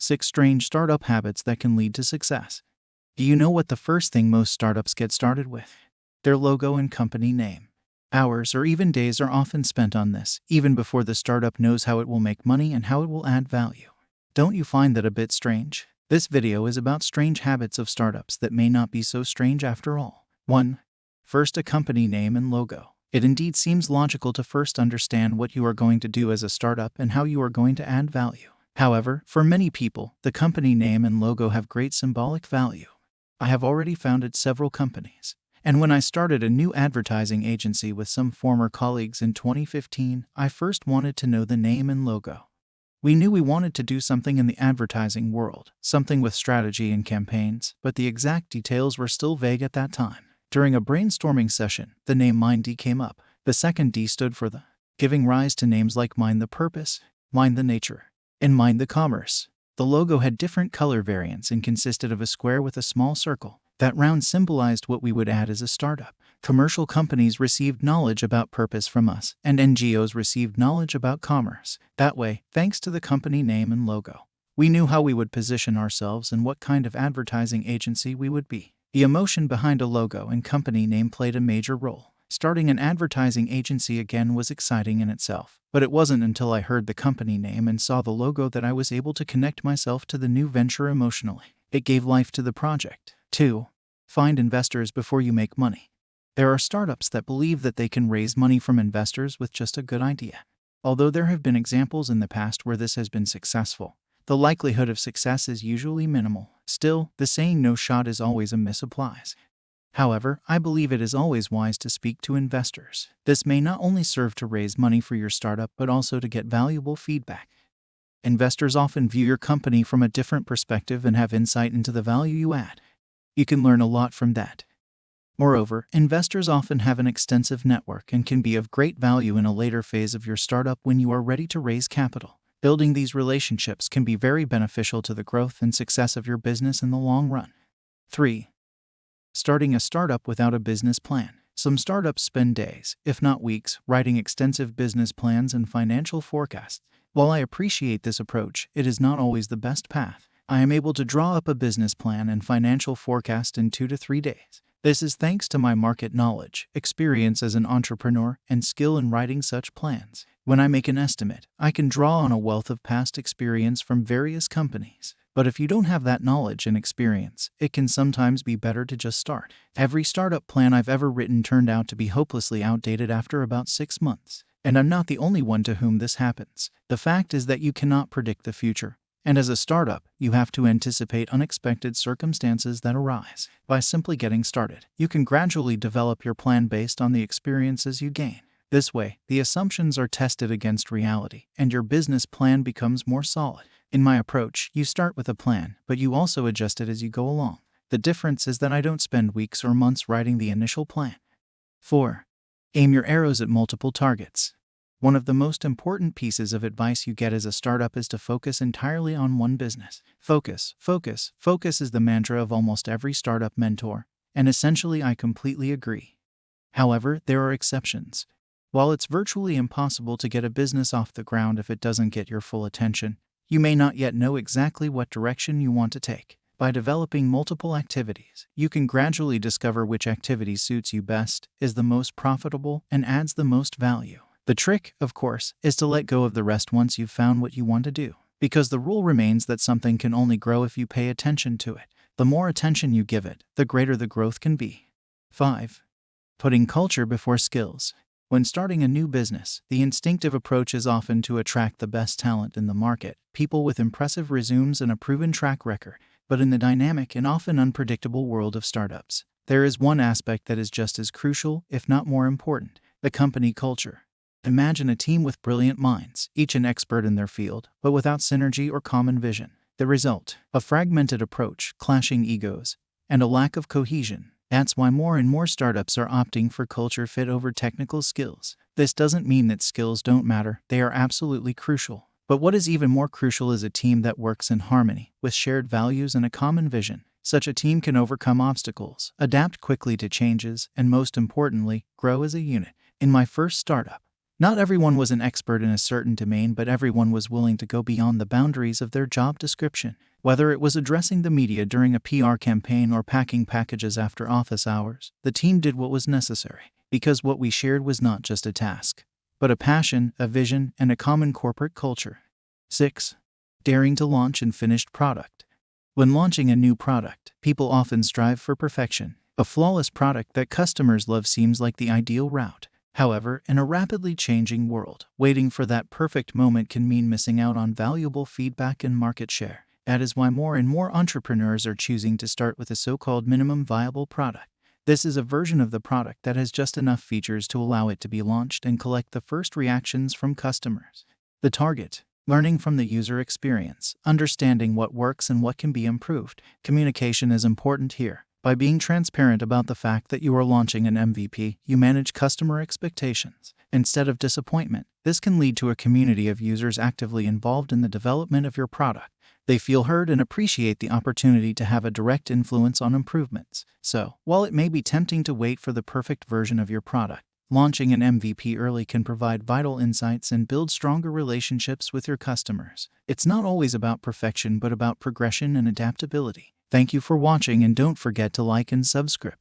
6 strange startup habits that can lead to success. Do you know what the first thing most startups get started with? Their logo and company name. Hours or even days are often spent on this, even before the startup knows how it will make money and how it will add value. Don't you find that a bit strange? This video is about strange habits of startups that may not be so strange after all. 1. First, a company name and logo. It indeed seems logical to first understand what you are going to do as a startup and how you are going to add value. However, for many people, the company name and logo have great symbolic value. I have already founded several companies, and when I started a new advertising agency with some former colleagues in 2015, I first wanted to know the name and logo. We knew we wanted to do something in the advertising world, something with strategy and campaigns, but the exact details were still vague at that time. During a brainstorming session, the name Mind D came up. The second D stood for the, giving rise to names like Mind the Purpose, Mind the Nature, and Mind the Commerce. The logo had different color variants and consisted of a square with a small circle. That round symbolized what we would add as a startup. Commercial companies received knowledge about purpose from us, and NGOs received knowledge about commerce. That way, thanks to the company name and logo, we knew how we would position ourselves and what kind of advertising agency we would be. The emotion behind a logo and company name played a major role. Starting an advertising agency again was exciting in itself, but it wasn't until I heard the company name and saw the logo that I was able to connect myself to the new venture emotionally. It gave life to the project. 2. Find investors before you make money. There are startups that believe that they can raise money from investors with just a good idea. Although there have been examples in the past where this has been successful, the likelihood of success is usually minimal. Still, the saying "no shot is always a miss" applies. However, I believe it is always wise to speak to investors. This may not only serve to raise money for your startup but also to get valuable feedback. Investors often view your company from a different perspective and have insight into the value you add. You can learn a lot from that. Moreover, investors often have an extensive network and can be of great value in a later phase of your startup when you are ready to raise capital. Building these relationships can be very beneficial to the growth and success of your business in the long run. 3. Starting a startup without a business plan. Some startups spend days, if not weeks, writing extensive business plans and financial forecasts. While I appreciate this approach, it is not always the best path. I am able to draw up a business plan and financial forecast in 2 to 3 days. This is thanks to my market knowledge, experience as an entrepreneur, and skill in writing such plans. When I make an estimate, I can draw on a wealth of past experience from various companies. But if you don't have that knowledge and experience, it can sometimes be better to just start. Every startup plan I've ever written turned out to be hopelessly outdated after about 6 months. And I'm not the only one to whom this happens. The fact is that you cannot predict the future. And as a startup, you have to anticipate unexpected circumstances that arise. By simply getting started, you can gradually develop your plan based on the experiences you gain. This way, the assumptions are tested against reality, and your business plan becomes more solid. In my approach, you start with a plan, but you also adjust it as you go along. The difference is that I don't spend weeks or months writing the initial plan. 4. Aim your arrows at multiple targets. One of the most important pieces of advice you get as a startup is to focus entirely on one business. Focus, focus, focus is the mantra of almost every startup mentor, and essentially I completely agree. However, there are exceptions. While it's virtually impossible to get a business off the ground if it doesn't get your full attention, you may not yet know exactly what direction you want to take. By developing multiple activities, you can gradually discover which activity suits you best, is the most profitable, and adds the most value. The trick, of course, is to let go of the rest once you've found what you want to do, because the rule remains that something can only grow if you pay attention to it. The more attention you give it, the greater the growth can be. 5. Putting culture before skills. When starting a new business, the instinctive approach is often to attract the best talent in the market, people with impressive resumes and a proven track record. But in the dynamic and often unpredictable world of startups, there is one aspect that is just as crucial, if not more important: the company culture. Imagine a team with brilliant minds, each an expert in their field, but without synergy or common vision. The result: a fragmented approach, clashing egos, and a lack of cohesion. That's why more and more startups are opting for culture fit over technical skills. This doesn't mean that skills don't matter, they are absolutely crucial. But what is even more crucial is a team that works in harmony, with shared values and a common vision. Such a team can overcome obstacles, adapt quickly to changes, and most importantly, grow as a unit. In my first startup, Not everyone was an expert in a certain domain, but everyone was willing to go beyond the boundaries of their job description. Whether it was addressing the media during a PR campaign or packing packages after office hours, the team did what was necessary, because what we shared was not just a task, but a passion, a vision, and a common corporate culture. 6. Daring to launch a finished product. When launching a new product, people often strive for perfection. A flawless product that customers love seems like the ideal route. However, in a rapidly changing world, waiting for that perfect moment can mean missing out on valuable feedback and market share. That is why more and more entrepreneurs are choosing to start with a so-called minimum viable product. This is a version of the product that has just enough features to allow it to be launched and collect the first reactions from customers. The target: learning from the user experience, understanding what works and what can be improved. Communication is important here. By being transparent about the fact that you are launching an MVP, you manage customer expectations instead of disappointment. This can lead to a community of users actively involved in the development of your product. They feel heard and appreciate the opportunity to have a direct influence on improvements. So, while it may be tempting to wait for the perfect version of your product, launching an MVP early can provide vital insights and build stronger relationships with your customers. It's not always about perfection, but about progression and adaptability. Thank you for watching, and don't forget to like and subscribe.